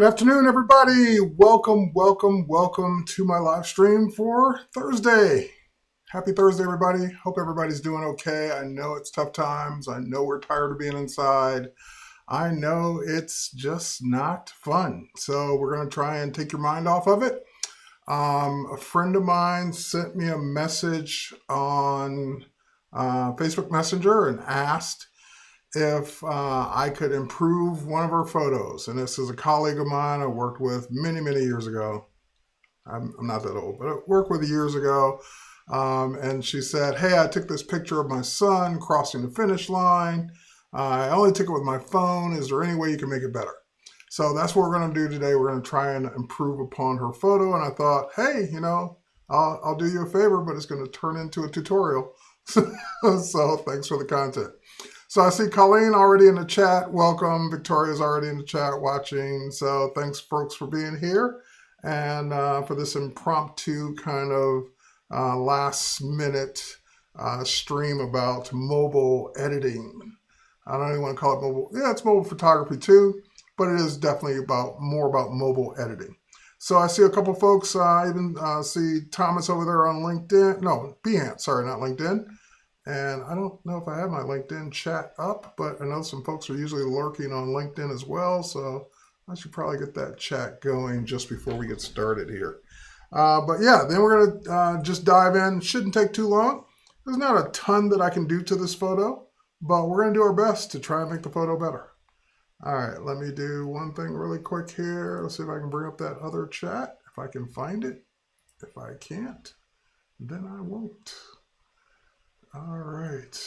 Good afternoon, everybody. Welcome to my live stream for Thursday. Happy Thursday, everybody. Hope everybody's doing okay. I know it's tough times. I know we're tired of being inside. I know it's just not fun. So we're going to try and take your mind off of it. A friend of mine sent me a message on Facebook Messenger and asked if I could improve one of her photos. And this is a colleague of mine I worked with many years ago. I'm not that old, but I worked with years ago. And she said, hey, I took this picture of my son crossing the finish line. I only took it with my phone. Is there any way you can make it better? So that's what we're going to do today. We're going to try and improve upon her photo. And I thought, hey, I'll do you a favor, but it's going to turn into a tutorial. So thanks for the content. So I see Colleen already in the chat. Welcome. Victoria's already in the chat watching. So thanks, folks, for being here and for this impromptu kind of last minute stream about mobile editing. I don't even want to call it mobile. Yeah, it's mobile photography too, but it is definitely more about mobile editing. So I see a couple folks. I even see Thomas over there on LinkedIn. No, Behance. Sorry, not LinkedIn. And I don't know if I have my LinkedIn chat up, but I know some folks are usually lurking on LinkedIn as well. So I should probably get that chat going just before we get started here. But yeah, then we're going to just dive in. Shouldn't take too long. There's not a ton that I can do to this photo, but we're going to do our best to try and make the photo better. All right, let me do one thing really quick here. Let's see if I can bring up that other chat, if I can find it. If I can't, then I won't. All right,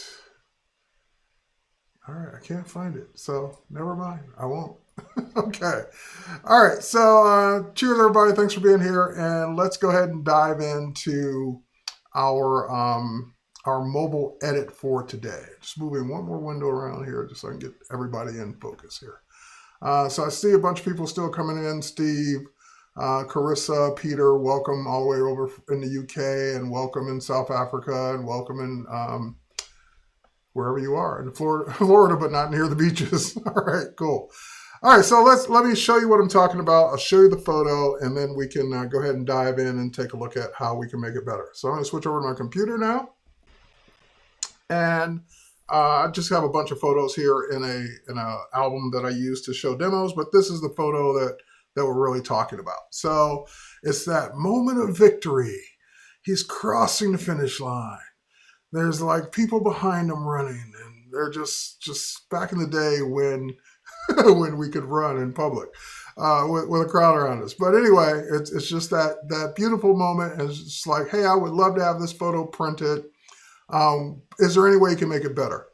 I can't find it, so never mind, I won't. Okay, all right, so cheers, everybody. Thanks for being here, and let's go ahead and dive into our mobile edit for today. Just moving one more window around here just so I can get everybody in focus here. So I see a bunch of people still coming in. Steve, Carissa, Peter, welcome all the way over in the UK, and welcome in South Africa, and welcome in wherever you are in Florida, but not near the beaches. All right, cool. All right, so let me show you what I'm talking about. I'll show you the photo, and then we can go ahead and dive in and take a look at how we can make it better. So I'm going to switch over to my computer now, and I just have a bunch of photos here in a album that I use to show demos, but this is the photo that we're really talking about. So it's that moment of victory. He's crossing the finish line. There's like people behind him running, and they're just back in the day when when we could run in public with a crowd around us. But anyway, it's just that beautiful moment. And it's just like, hey, I would love to have this photo printed. Is there any way you can make it better?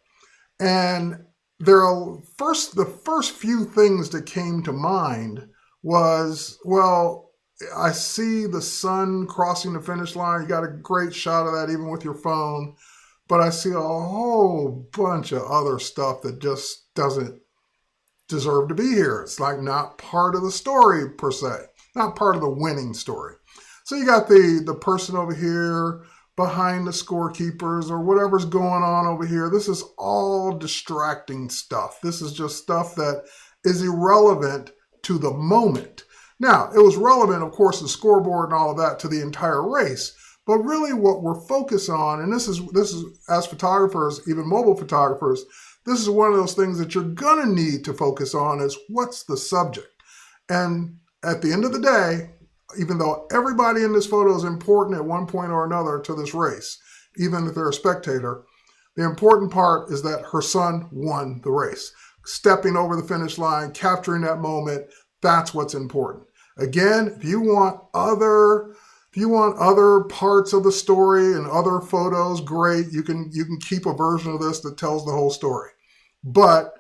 And the first few things that came to mind was, well, I see the sun crossing the finish line. You got a great shot of that even with your phone. But I see a whole bunch of other stuff that just doesn't deserve to be here. It's like not part of the story per se, not part of the winning story. So you got the person over here behind the scorekeepers or whatever's going on over here. This is all distracting stuff. This is just stuff that is irrelevant to the moment. Now, it was relevant, of course, the scoreboard and all of that to the entire race. But really what we're focused on, and this is as photographers, even mobile photographers, this is one of those things that you're going to need to focus on is what's the subject. And at the end of the day, even though everybody in this photo is important at one point or another to this race, even if they're a spectator, the important part is that her son won the race. Stepping over the finish line, capturing that moment, that's what's important. Again, if you want other parts of the story and other photos, great. You can keep a version of this that tells the whole story. But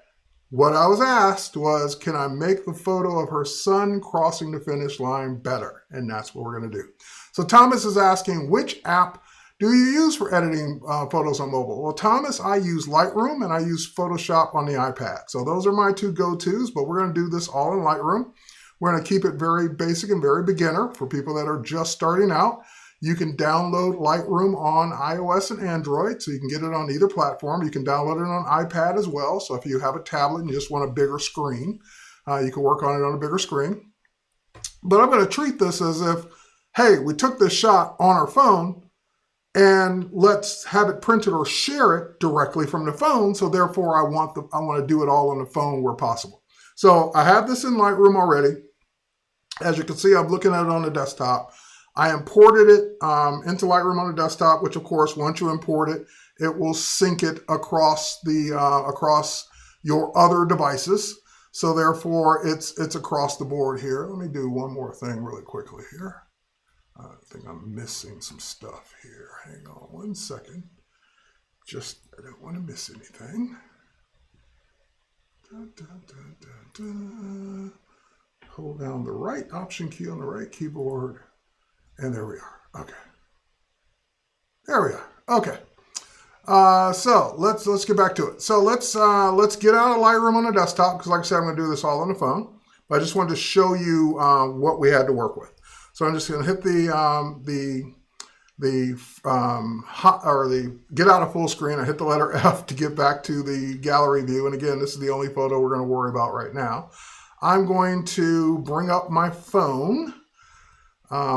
what I was asked was, can I make the photo of her son crossing the finish line better? And that's what we're going to do. So Thomas is asking, which app do you use for editing photos on mobile? Well, Thomas, I use Lightroom and I use Photoshop on the iPad. So those are my two go-tos, but we're going to do this all in Lightroom. We're going to keep it very basic and very beginner for people that are just starting out. You can download Lightroom on iOS and Android, so you can get it on either platform. You can download it on iPad as well. So if you have a tablet and you just want a bigger screen, you can work on it on a bigger screen. But I'm going to treat this as if, hey, we took this shot on our phone and let's have it printed or share it directly from the phone. So therefore I want to do it all on the phone where possible. So I have this in Lightroom already. As you can see, I'm looking at it on the desktop. I imported it into Lightroom on the desktop, which of course, once you import it, it will sync it across your other devices. So therefore, it's across the board here. Let me do one more thing really quickly here. I think I'm missing some stuff here. Hang on one second. I don't want to miss anything. Hold down the right option key on the right keyboard. And there we are. Okay. There we are. Okay. So let's get back to it. So let's get out of Lightroom on the desktop, because like I said, I'm going to do this all on the phone. But I just wanted to show you what we had to work with. So I'm just going to hit the get out of full screen. I hit the letter F to get back to the gallery view. And again, this is the only photo we're going to worry about right now. I'm going to bring up my phone,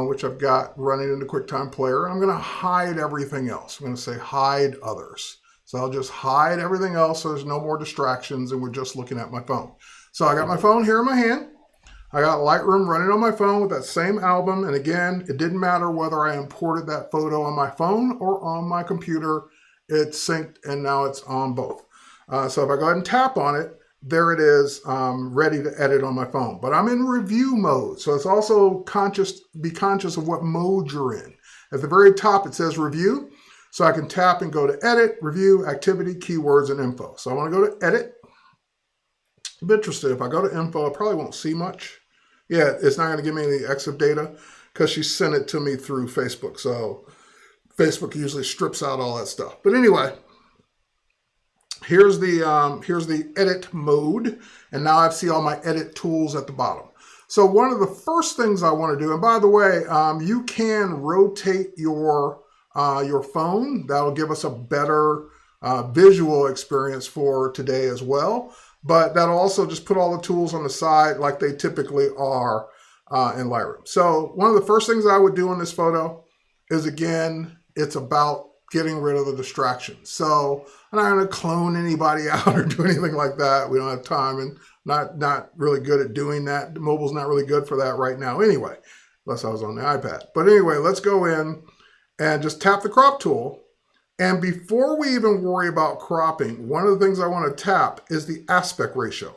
which I've got running into QuickTime Player. And I'm going to hide everything else. I'm going to say hide others. So I'll just hide everything else so there's no more distractions and we're just looking at my phone. So I got my phone here in my hand. I got Lightroom running on my phone with that same album. And again, it didn't matter whether I imported that photo on my phone or on my computer. It's synced and now it's on both. So if I go ahead and tap on it, there it is, ready to edit on my phone. But I'm in review mode. So it's also be conscious of what mode you're in. At the very top, it says review. So I can tap and go to edit, review, activity, keywords, and info. So I want to go to edit. I'm interested. If I go to info, I probably won't see much. Yeah, it's not going to give me any EXIF data because she sent it to me through Facebook. So Facebook usually strips out all that stuff. But anyway, here's the edit mode. And now I see all my edit tools at the bottom. So one of the first things I want to do, and by the way, you can rotate your phone. That'll give us a better visual experience for today as well. But that'll also just put all the tools on the side like they typically are in Lightroom. So one of the first things I would do in this photo is, again, it's about getting rid of the distractions. So I'm not going to clone anybody out or do anything like that. We don't have time and not really good at doing that. The mobile's not really good for that right now anyway, unless I was on the iPad. But anyway, let's go in and just tap the crop tool. And before we even worry about cropping, one of the things I want to tap is the aspect ratio,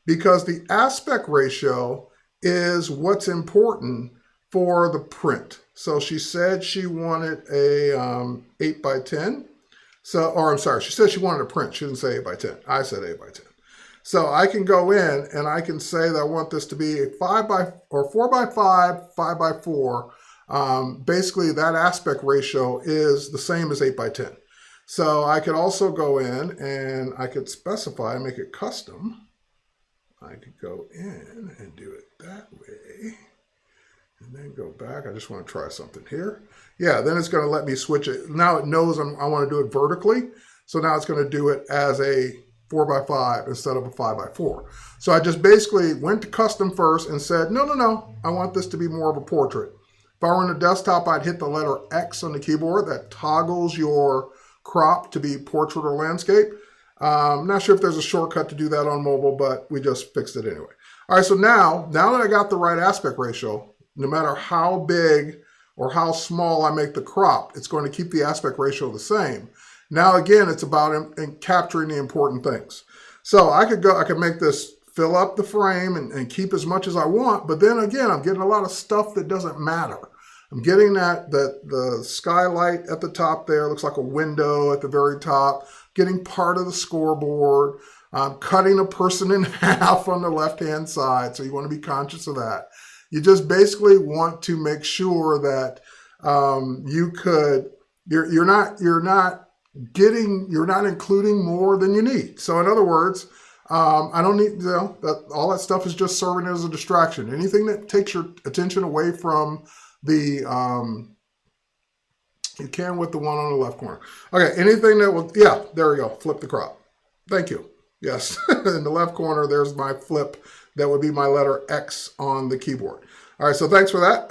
because the aspect ratio is what's important for the print. So she said she wanted a 8 by 10. She said she wanted a print. She didn't say 8 by 10. I said 8 by 10. So I can go in and I can say that I want this to be a 4 by 5, 5 by 4. Basically, that aspect ratio is the same as 8 by 10. So I could also go in and I could specify, make it custom. I could go in and do it that way. And then go back. I just want to try something here. Yeah, then it's going to let me switch it. Now it knows I want to do it vertically. So now it's going to do it as a 4 by 5 instead of a 5 by 4. So I just basically went to custom first and said, no, I want this to be more of a portrait. If I were on the desktop, I'd hit the letter X on the keyboard. That toggles your crop to be portrait or landscape. I'm not sure if there's a shortcut to do that on mobile, but we just fixed it anyway. All right, so now that I got the right aspect ratio, no matter how big or how small I make the crop, it's going to keep the aspect ratio the same. Now, again, it's about capturing the important things. So I could make this fill up the frame and keep as much as I want, but then again, I'm getting a lot of stuff that doesn't matter. I'm getting that the skylight at the top there looks like a window at the very top, getting part of the scoreboard, cutting a person in half on the left-hand side, so you want to be conscious of that. You just basically want to make sure that you're not including more than you need. So in other words, I don't need, that all that stuff is just serving as a distraction. Anything that takes your attention away from the, you can with the one on the left corner. Okay, anything that will, yeah, there we go, flip the crop. Thank you. Yes, in the left corner, there's my flip. That would be my letter X on the keyboard. All right, so thanks for that.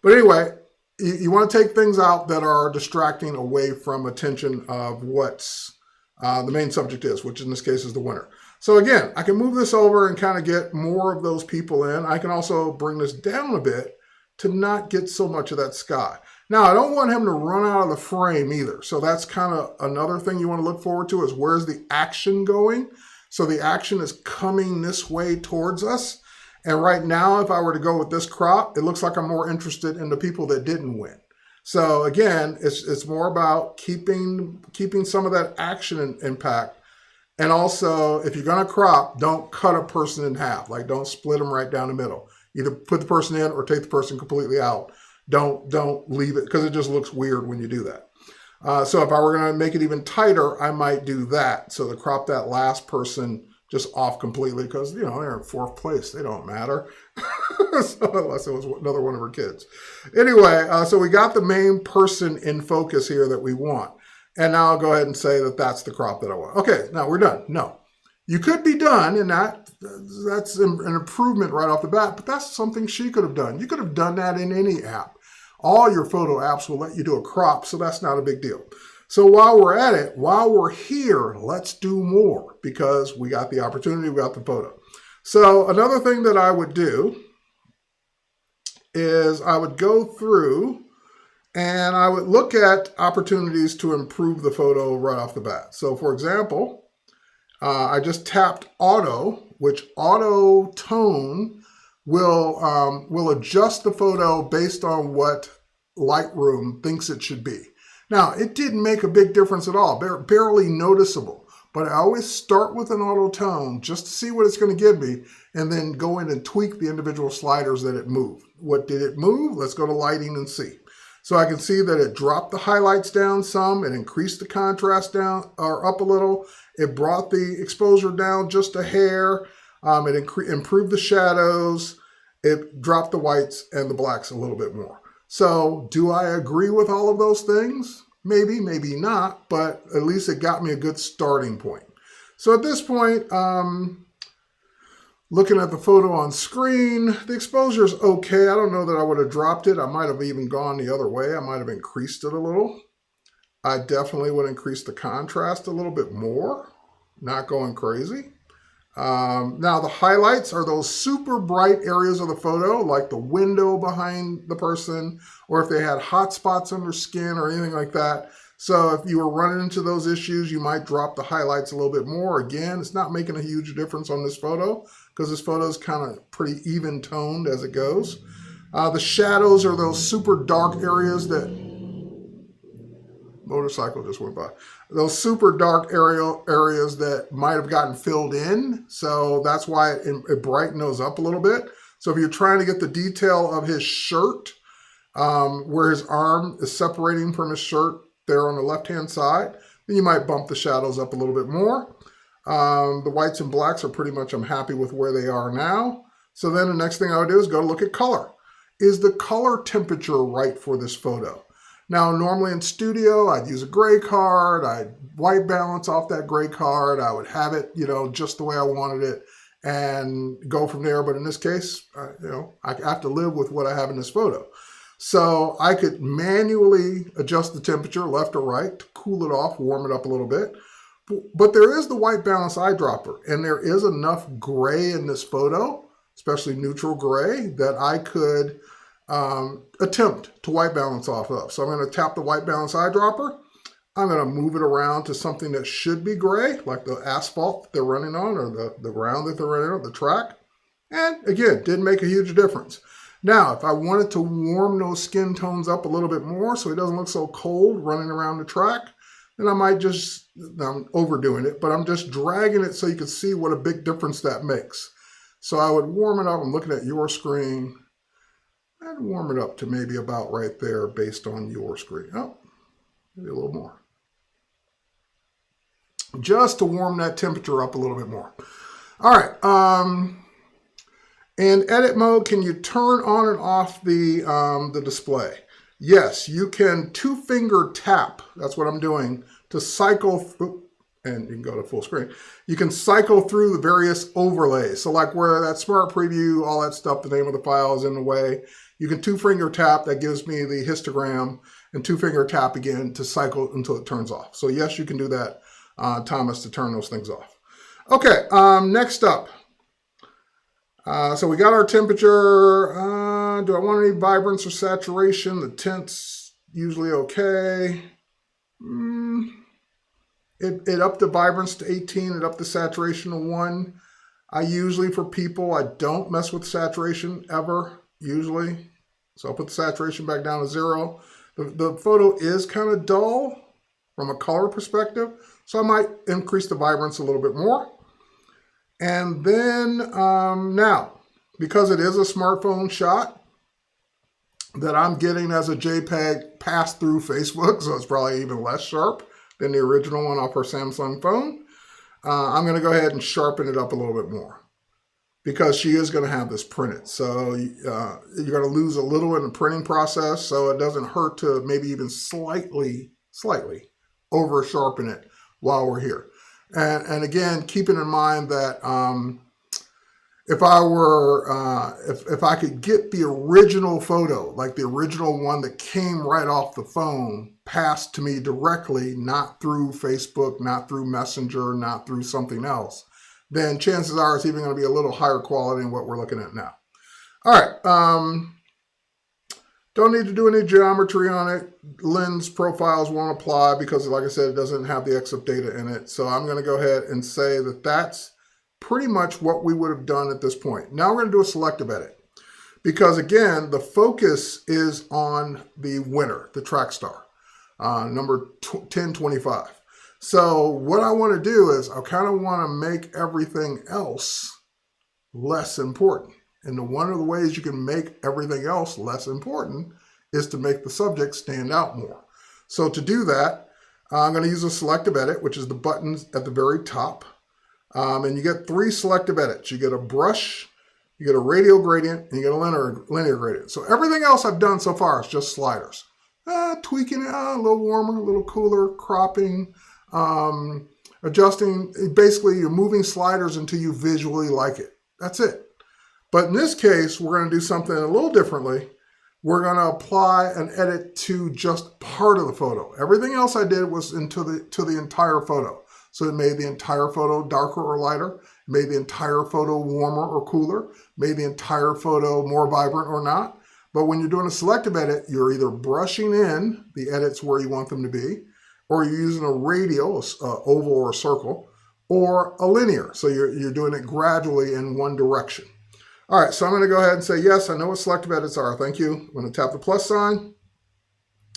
But anyway, you want to take things out that are distracting away from attention of what's the main subject is, which in this case is the winner. So again, I can move this over and kind of get more of those people in. I can also bring this down a bit to not get so much of that sky. Now, I don't want him to run out of the frame either. So that's kind of another thing you want to look forward to is where's the action going? So the action is coming this way towards us. And right now, if I were to go with this crop, it looks like I'm more interested in the people that didn't win. So again, it's more about keeping some of that action impact. And also, if you're going to crop, don't cut a person in half. Like, don't split them right down the middle. Either put the person in or take the person completely out. Don't leave it, because it just looks weird when you do that. So if I were going to make it even tighter, I might do that. So to crop that last person just off completely, because, you know, they're in fourth place. They don't matter. So unless it was another one of her kids. Anyway, so we got the main person in focus here that we want. And now I'll go ahead and say that that's the crop that I want. Okay, now we're done. No. You could be done, and that's an improvement right off the bat, but that's something she could have done. You could have done that in any app. All your photo apps will let you do a crop, so that's not a big deal. So while we're at it, while we're here, let's do more, because we got the opportunity, we got the photo. So another thing that I would do is I would go through and I would look at opportunities to improve the photo right off the bat. So for example, I just tapped auto, which auto tone will adjust the photo based on what Lightroom thinks it should be. Now, it didn't make a big difference at all, barely noticeable. But I always start with an auto tone just to see what it's going to give me, and then go in and tweak the individual sliders that it moved. What did it move? Let's go to lighting and see. So I can see that it dropped the highlights down some, it increased the contrast down or up a little, it brought the exposure down just a hair, it improved the shadows, it dropped the whites and the blacks a little bit more. So do I agree with all of those things? Maybe, maybe not, but at least it got me a good starting point. So at this point, looking at the photo on screen, the exposure is okay. I don't know that I would have dropped it. I might have even gone the other way. I might have increased it a little. I definitely would increase the contrast a little bit more, not going crazy. Now the highlights are those super bright areas of the photo, like the window behind the person, or if they had hot spots on their skin or anything like that. So if you were running into those issues, you might drop the highlights a little bit more. Again, it's not making a huge difference on this photo because this photo is kind of pretty even toned as it goes. The shadows are those super dark areas that motorcycle just went by. Those super dark areas that might have gotten filled in. So that's why it brightened those up a little bit. So if you're trying to get the detail of his shirt, where his arm is separating from his shirt there on the left-hand side, then you might bump the shadows up a little bit more. The whites and blacks are pretty much, I'm happy with where they are now. So then the next thing I would do is go look at color. Is the color temperature right for this photo? Now, normally in studio, I'd use a gray card. I'd white balance off that gray card. I would have it, just the way I wanted it and go from there. But in this case, I have to live with what I have in this photo. So I could manually adjust the temperature left or right to cool it off, warm it up a little bit. But there is the white balance eyedropper, and there is enough gray in this photo, especially neutral gray, that I could attempt to white balance off of. So I'm going to tap the white balance eyedropper. I'm going to move it around to something that should be gray, like the asphalt that they're running on, or the ground that they're running on, the track. And again, didn't make a huge difference. Now, if I wanted to warm those skin tones up a little bit more so it doesn't look so cold running around the track, then I might just, I'm overdoing it, but I'm just dragging it so you can see what a big difference that makes. So I would warm it up. I'm looking at your screen. I'd warm it up to maybe about right there based on your screen. Oh, maybe a little more. Just to warm that temperature up a little bit more. All right. In edit mode, can you turn on and off the display? Yes, you can two-finger tap. That's what I'm doing to cycle through. and you can go to full screen. You can cycle through the various overlays. So like where that smart preview, all that stuff, the name of the file is in the way. You can 2-finger tap, that gives me the histogram, and 2-finger tap again to cycle until it turns off. So yes, you can do that, Thomas, to turn those things off. Okay, next up. So we got our temperature. Do I want any vibrance or saturation? The tint's usually okay. It upped the vibrance to 18, it upped the saturation to 1. I usually, for people, I don't mess with saturation ever, usually. So I'll put the saturation back down to 0. The photo is kind of dull from a color perspective, so I might increase the vibrance a little bit more. And then now, because it is a smartphone shot that I'm getting as a JPEG passed through Facebook, so it's probably even less sharp than the original one off our Samsung phone, I'm going to go ahead and sharpen it up a little bit more because she is going to have this printed. So you're going to lose a little in the printing process, so it doesn't hurt to maybe even slightly over sharpen it while we're here. And again, keeping in mind that if I could get the original photo, like the original one that came right off the phone, passed to me directly, not through Facebook, not through Messenger, not through something else, then chances are it's even going to be a little higher quality than what we're looking at now. All right. Don't need to do any geometry on it. Lens profiles won't apply because, like I said, it doesn't have the EXIF data in it. So I'm going to go ahead and say that that's pretty much what we would have done at this point. Now we're going to do a selective edit because, again, the focus is on the winner, the track star, number 1025. So what I want to do is I kind of want to make everything else less important. And one of the ways you can make everything else less important is to make the subject stand out more. So to do that, I'm going to use a selective edit, which is the buttons at the very top. And you get 3 selective edits. You get a brush, you get a radial gradient, and you get a linear gradient. So everything else I've done so far is just sliders. Tweaking it a little warmer, a little cooler, cropping, adjusting. Basically, you're moving sliders until you visually like it. That's it. But in this case, we're going to do something a little differently. We're going to apply an edit to just part of the photo. Everything else I did was to the entire photo. So it made the entire photo darker or lighter, made the entire photo warmer or cooler, made the entire photo more vibrant or not. But when you're doing a selective edit, you're either brushing in the edits where you want them to be, or you're using a radial, oval or circle, or a linear. So you're doing it gradually in one direction. All right, so I'm going to go ahead and say, yes, I know what selective edits are. Thank you. I'm going to tap the plus sign.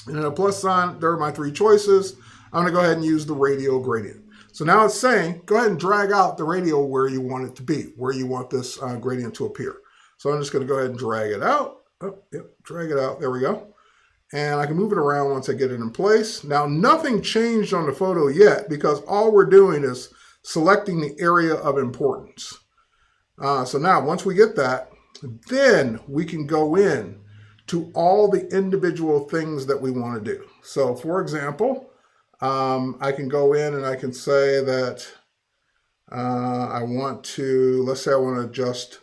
And in a plus sign, there are my 3 choices. I'm going to go ahead and use the radial gradient. So now it's saying, go ahead and drag out the radial where you want it to be, where you want this gradient to appear. So I'm just going to go ahead and drag it out. Oh, yep, drag it out. There we go. And I can move it around once I get it in place. Now, nothing changed on the photo yet because all we're doing is selecting the area of importance. So now once we get that, then we can go in to all the individual things that we want to do. So for example, I can go in and I can say that I want to, let's say I want to adjust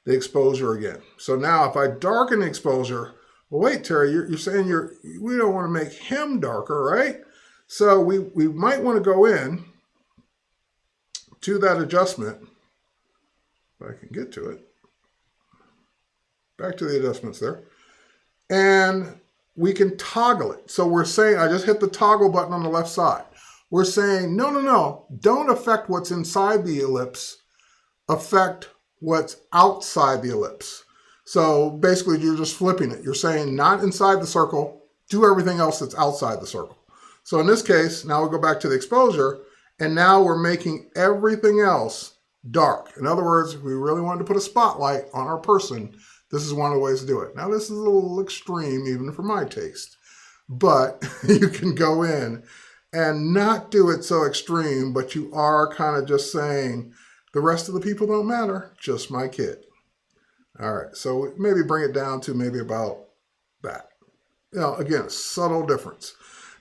the exposure again. So now if I darken the exposure, well, wait, Terry, you're saying we don't want to make him darker, right? So we might want to go in to that adjustment. If I can get to it. Back to the adjustments there. And we can toggle it. So we're saying, I just hit the toggle button on the left side. We're saying, no, don't affect what's inside the ellipse. Affect what's outside the ellipse. So basically, you're just flipping it. You're saying not inside the circle, do everything else that's outside the circle. So in this case, now we'll go back to the exposure, and now we're making everything else dark. In other words, if we really wanted to put a spotlight on our person, this is one of the ways to do it. Now, this is a little extreme, even for my taste, but you can go in and not do it so extreme, but you are kind of just saying the rest of the people don't matter, just my kid. All right, so maybe bring it down to maybe about that. Again, subtle difference.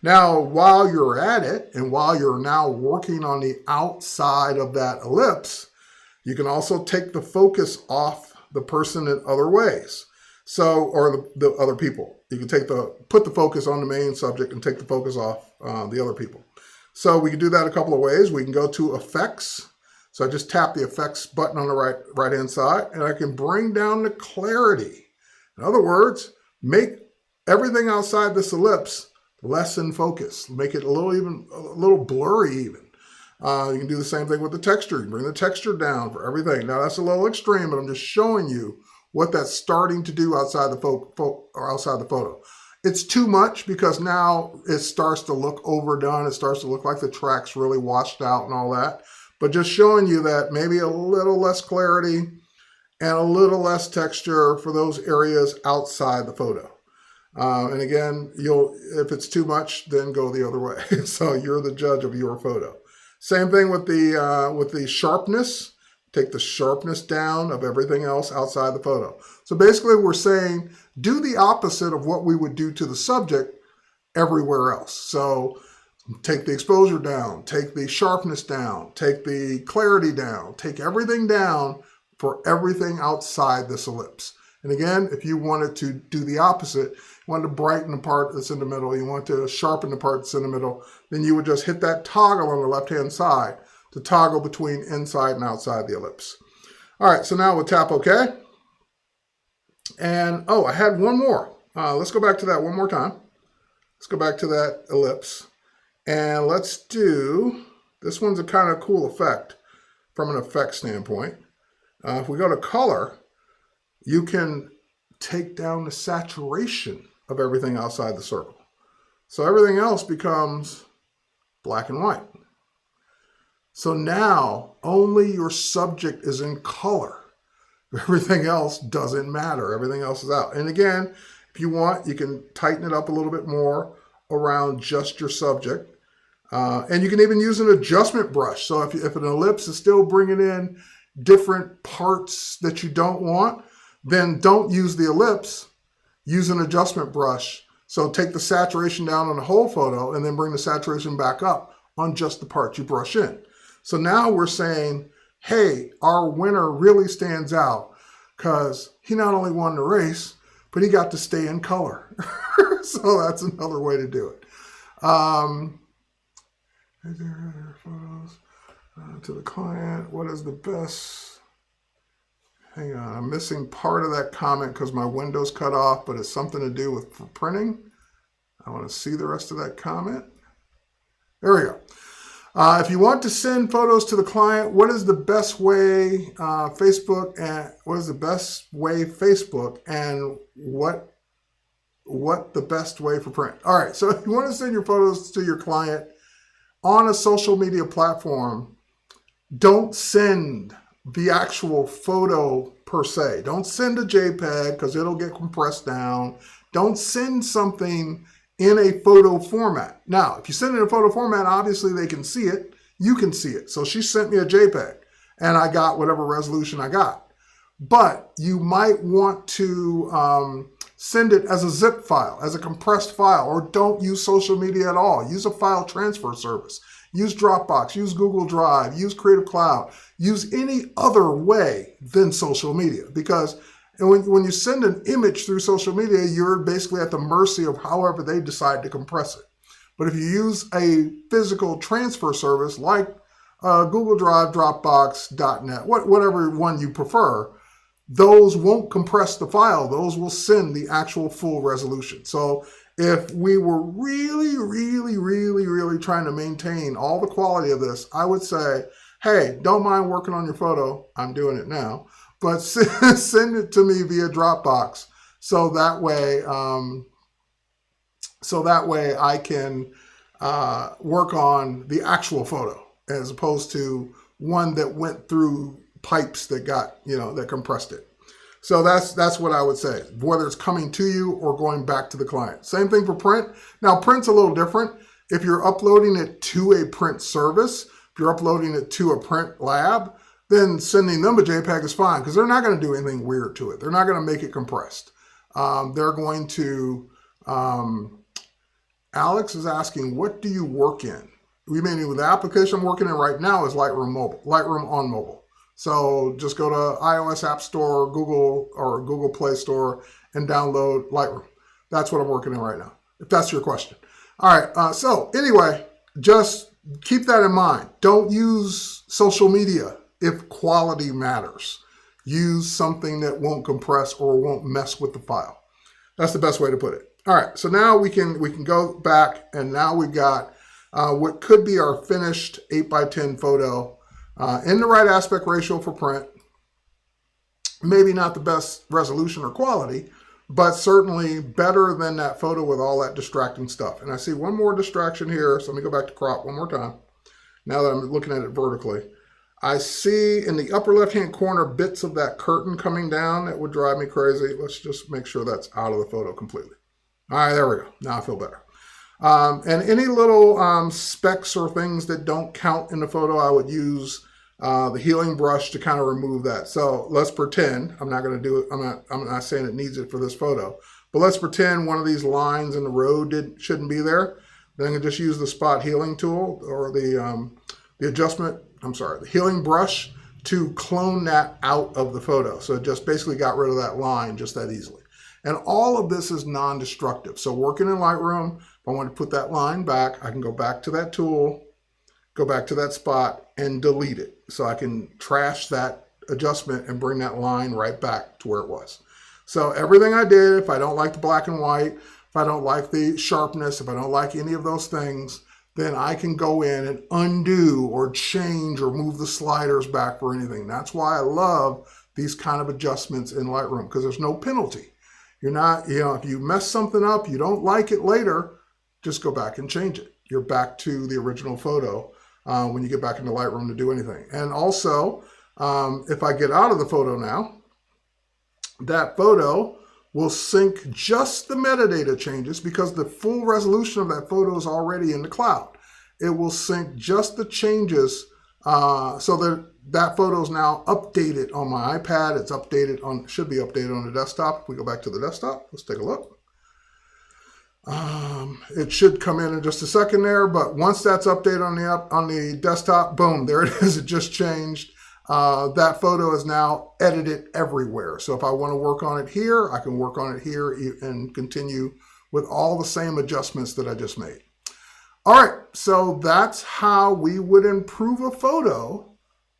Now, while you're at it, and while you're now working on the outside of that ellipse, you can also take the focus off the person in other ways. So, or the other people. You can put the focus on the main subject and take the focus off the other people. So we can do that a couple of ways. We can go to Effects. So I just tap the Effects button on the right-hand side, and I can bring down the clarity. In other words, make everything outside this ellipse less in focus. Make it a little blurry even. You can do the same thing with the texture. You can bring the texture down for everything. Now that's a little extreme, but I'm just showing you what that's starting to do outside the photo. It's too much because now it starts to look overdone. It starts to look like the track's really washed out and all that. But just showing you that maybe a little less clarity and a little less texture for those areas outside the photo. And again, if it's too much, then go the other way. So you're the judge of your photo. Same thing with the sharpness. Take the sharpness down of everything else outside the photo. So basically we're saying do the opposite of what we would do to the subject everywhere else. So take the exposure down, take the sharpness down, take the clarity down, take everything down for everything outside this ellipse. And again, if you wanted to do the opposite, you want to brighten the part that's in the middle, you want to sharpen the part that's in the middle, then you would just hit that toggle on the left-hand side to toggle between inside and outside the ellipse. All right, so now we'll tap OK. And, I had one more. Let's go back to that one more time. Let's go back to that ellipse. And let's do, this one's a kind of cool effect from an effect standpoint. If we go to color, you can take down the saturation of everything outside the circle. So everything else becomes black and white. So now only your subject is in color. Everything else doesn't matter. Everything else is out. And again, if you want, you can tighten it up a little bit more around just your subject. And you can even use an adjustment brush. So if an ellipse is still bringing in different parts that you don't want, then don't use the ellipse. Use an adjustment brush. So take the saturation down on the whole photo and then bring the saturation back up on just the part you brush in. So now we're saying, hey, our winner really stands out because he not only won the race, but he got to stay in color. So that's another way to do it. Photos to the client. What is the best? Hang on, I'm missing part of that comment because my window's cut off, but it's something to do with printing. I want to see the rest of that comment. There we go. If you want to send photos to the client, what is the best way Facebook and what the best way for print? All right, so if you want to send your photos to your client on a social media platform, don't send the actual photo per se. Don't send a JPEG because it'll get compressed down. Don't send something in a photo format. Now, if you send it in a photo format, obviously they can see it. You can see it. So she sent me a JPEG and I got whatever resolution I got. But you might want to send it as a zip file, as a compressed file, or don't use social media at all. Use a file transfer service. Use Dropbox, use Google Drive, use Creative Cloud, use any other way than social media. Because when you send an image through social media, you're basically at the mercy of however they decide to compress it. But if you use a physical transfer service like Google Drive, Dropbox, .NET, whatever one you prefer, those won't compress the file. Those will send the actual full resolution. So if we were really, really, really, really trying to maintain all the quality of this, I would say, hey, don't mind working on your photo. I'm doing it now. But send it to me via Dropbox so that way I can work on the actual photo as opposed to one that went through pipes that got, that compressed it. So that's what I would say, whether it's coming to you or going back to the client. Same thing for print. Now, print's a little different. If you're uploading it to a print service, if you're uploading it to a print lab, then sending them a JPEG is fine because they're not going to do anything weird to it. They're not going to make it compressed. They're going to Alex is asking, what do you work in? We mean with the application I'm working in right now is Lightroom mobile, Lightroom on mobile. So just go to iOS App Store, Google or Google Play Store, and download Lightroom. That's what I'm working in right now, if that's your question. All right, so anyway, just keep that in mind. Don't use social media if quality matters. Use something that won't compress or won't mess with the file. That's the best way to put it. All right, so now we can go back, and now we've got what could be our finished 8x10 photo in the right aspect ratio for print. Maybe not the best resolution or quality, but certainly better than that photo with all that distracting stuff. And I see one more distraction here, so let me go back to crop one more time. Now that I'm looking at it vertically, I see in the upper left-hand corner bits of that curtain coming down that would drive me crazy. Let's just make sure that's out of the photo completely. All right, there we go. Now I feel better. And any little specks or things that don't count in the photo, I would use the healing brush to kind of remove that. So let's pretend, I'm not going to do it, I'm not saying it needs it for this photo, but let's pretend one of these lines in the road shouldn't be there. Then I can just use the spot healing tool or the healing brush to clone that out of the photo. So it just basically got rid of that line just that easily. And all of this is non-destructive. So working in Lightroom, if I want to put that line back, I can go back to that tool, go back to that spot and delete it. So I can trash that adjustment and bring that line right back to where it was. So everything I did, if I don't like the black and white, if I don't like the sharpness, if I don't like any of those things, then I can go in and undo or change or move the sliders back for anything. That's why I love these kind of adjustments in Lightroom, because there's no penalty. You're not, if you mess something up, you don't like it later, just go back and change it. You're back to the original photo when you get back into Lightroom to do anything. And also, if I get out of the photo now, that photo will sync just the metadata changes because the full resolution of that photo is already in the cloud. It will sync just the changes so that photo is now updated on my iPad. It's updated should be updated on the desktop. If we go back to the desktop, let's take a look. It should come in just a second there, but once that's updated on the desktop, boom, there it is. It just changed. That photo is now edited everywhere. So if I want to work on it here, I can work on it here and continue with all the same adjustments that I just made. All right, so that's how we would improve a photo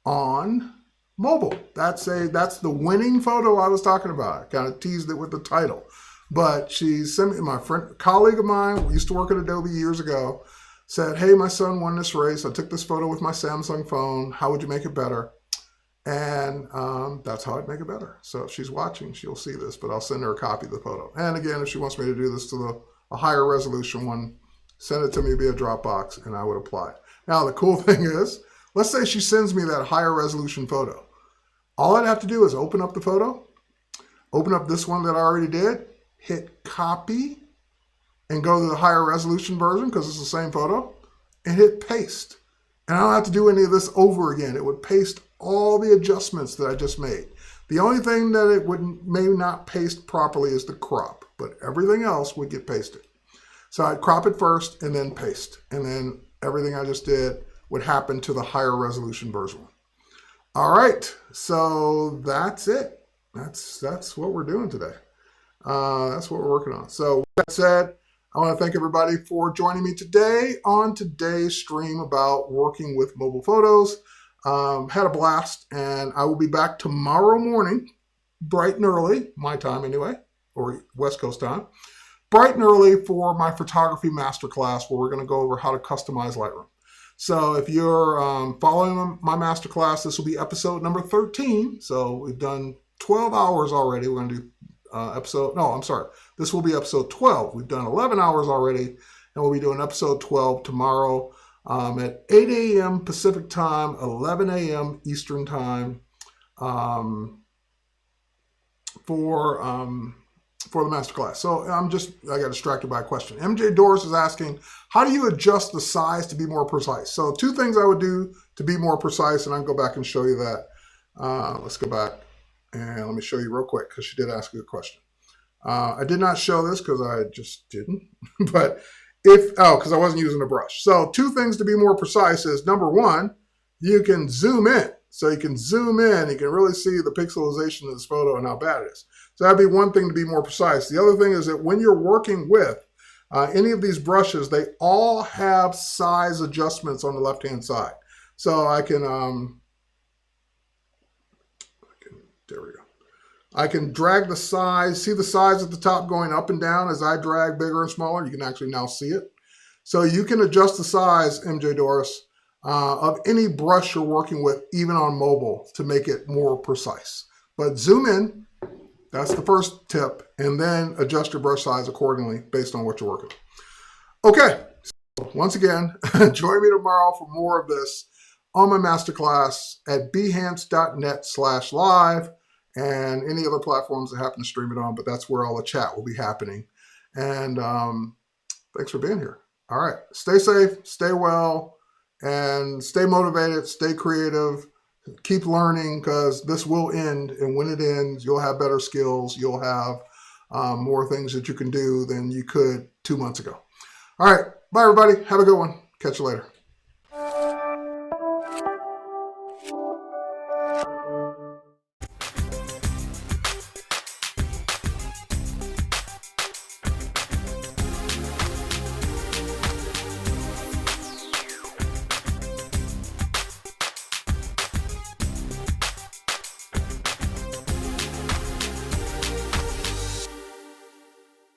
on mobile. That's the winning photo I was talking about. I kind of teased it with the title. But she sent me, my friend, colleague of mine, used to work at Adobe years ago, said, hey, my son won this race. I took this photo with my Samsung phone. How would you make it better? And that's how I'd make it better. So if she's watching, she'll see this, but I'll send her a copy of the photo. And again, if she wants me to do this to a higher resolution one, send it to me via Dropbox and I would apply it. Now, the cool thing is, let's say she sends me that higher resolution photo. All I'd have to do is open up the photo, open up this one that I already did, hit copy, and go to the higher resolution version because it's the same photo, and hit paste. And I don't have to do any of this over again. It would paste all the adjustments that I just made. The only thing that it may not paste properly is the crop, but everything else would get pasted. So I'd crop it first and then paste. And then everything I just did would happen to the higher resolution version. All right, so that's it. That's what we're doing today. That's what we're working on. So with that said, I want to thank everybody for joining me today on today's stream about working with mobile photos. Had a blast, and I will be back tomorrow morning, bright and early, my time anyway, or West Coast time, bright and early for my photography masterclass where we're going to go over how to customize Lightroom. So if you're following my masterclass, this will be episode number 13. So we've done 12 hours already. We're going to do this will be episode 12. We've done 11 hours already, and we'll be doing episode 12 tomorrow at 8 a.m. Pacific time, 11 a.m. Eastern time for the masterclass. So I got distracted by a question. MJ Doris is asking, how do you adjust the size to be more precise? So 2 things I would do to be more precise, and I can go back and show you that. Let's go back. And let me show you real quick because she did ask a good question. I did not show this because I just didn't. But because I wasn't using a brush. So 2 things to be more precise is, number 1, you can zoom in. So you can zoom in, you can really see the pixelization of this photo and how bad it is. So that'd be one thing to be more precise. The other thing is that when you're working with any of these brushes, they all have size adjustments on the left-hand side. So I can there we go. I can drag the size, see the size at the top going up and down as I drag bigger and smaller. You can actually now see it. So you can adjust the size, MJ Doris, of any brush you're working with, even on mobile, to make it more precise. But zoom in, that's the first tip, and then adjust your brush size accordingly based on what you're working with. Okay, so once again, join me tomorrow for more of this on my masterclass at behance.net/live. And any other platforms that happen to stream it on, but that's where all the chat will be happening. And thanks for being here. All right, stay safe, stay well, and stay motivated, stay creative, keep learning, because this will end, and when it ends, you'll have better skills, you'll have more things that you can do than you could 2 months ago. All right, bye everybody, have a good one, catch you later.